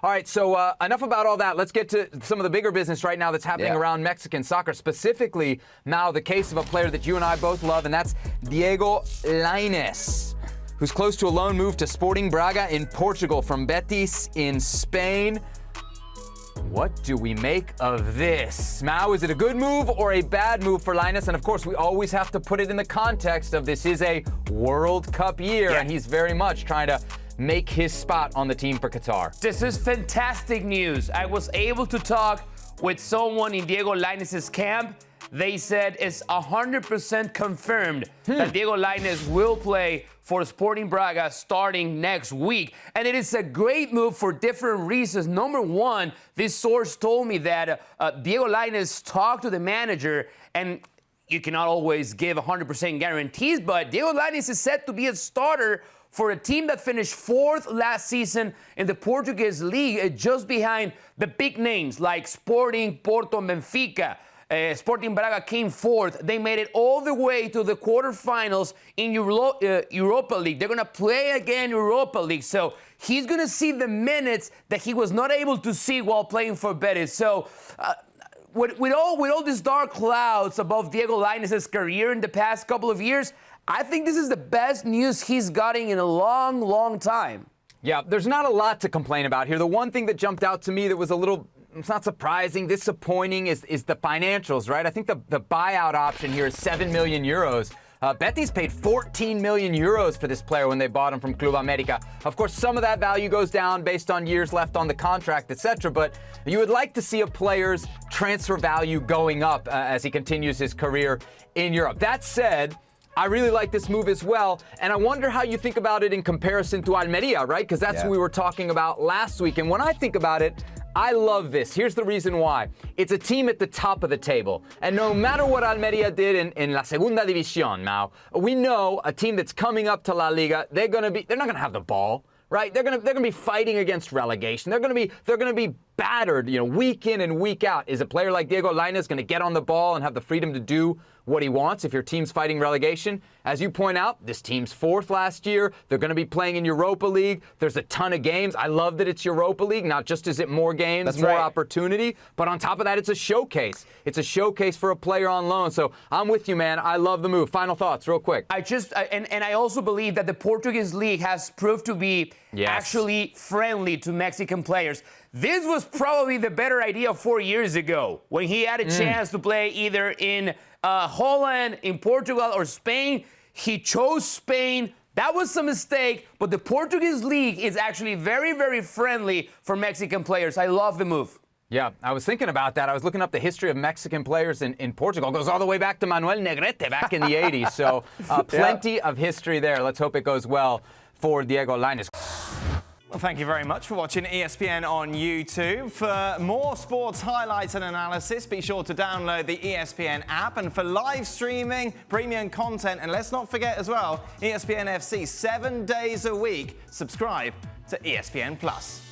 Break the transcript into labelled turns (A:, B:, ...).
A: All right, so enough about all that. Let's get to some of the bigger business right now that's happening around Mexican soccer. Specifically, now the case of a player that you and I both love, and that's Diego Lainez, who's close to a loan move to Sporting Braga in Portugal from Betis in Spain. What do we make of this? Mau, is it a good move or a bad move for Lainez? And of course, we always have to put it in the context of this is a World Cup year, and he's very much trying to make his spot on the team for Qatar.
B: This is fantastic news. I was able to talk with someone in Diego Lainez's camp. They said it's 100% confirmed that Diego Lainez will play for Sporting Braga starting next week. And it is a great move for different reasons. Number one, this source told me that Diego Lainez talked to the manager, and you cannot always give 100% guarantees, but Diego Lainez is set to be a starter for a team that finished 4th last season in the Portuguese League, just behind the big names like Sporting, Porto, Benfica. Sporting Braga came 4th. They made it all the way to the quarterfinals in Europa League. They're going to play again Europa League. So he's going to see the minutes that he was not able to see while playing for Betis. So with all these dark clouds above Diego Lainez's career in the past couple of years, I think this is the best news he's gotten in a long, long time.
A: Yeah, there's not a lot to complain about here. The one thing that jumped out to me that was a little, it's not surprising, disappointing is the financials, right? I think the buyout option here is 7 million euros. Betis paid 14 million euros for this player when they bought him from Futbol Americas. Of course, some of that value goes down based on years left on the contract, etc. But you would like to see a player's transfer value going up as he continues his career in Europe. That said, I really like this move as well, and I wonder how you think about it in comparison to Almeria, right? Because that's who we were talking about last week. And when I think about it, I love this. Here's the reason why. It's a team at the top of the table. And no matter what Almeria did in La Segunda División now, we know a team that's coming up to La Liga, they're not going to have the ball, right? They're going to be fighting against relegation. They're going to be battered, week in and week out. Is a player like Diego Lainez going to get on the ball and have the freedom to do what he wants if your team's fighting relegation? As you point out, this team's 4th last year. They're going to be playing in Europa League. There's a ton of games. I love that it's Europa League. Not just is it more games, more opportunity, but on top of that, it's a showcase. It's a showcase for a player on loan. So I'm with you, man. I love the move. Final thoughts, real quick.
B: I also believe that the Portuguese League has proved to be actually friendly to Mexican players. This was probably the better idea 4 years ago when he had a chance to play either in Holland, in Portugal, or Spain. He chose Spain. That was a mistake, but the Portuguese League is actually very, very friendly for Mexican players. I love the move.
A: Yeah, I was thinking about that. I was looking up the history of Mexican players in Portugal. It goes all the way back to Manuel Negrete back in the 80s. So plenty of history there. Let's hope it goes well for Diego Lainez.
C: Well, thank you very much for watching ESPN on YouTube. For more sports highlights and analysis, be sure to download the ESPN app. And for live streaming, premium content, and let's not forget as well, ESPN FC 7 days a week. Subscribe to ESPN+.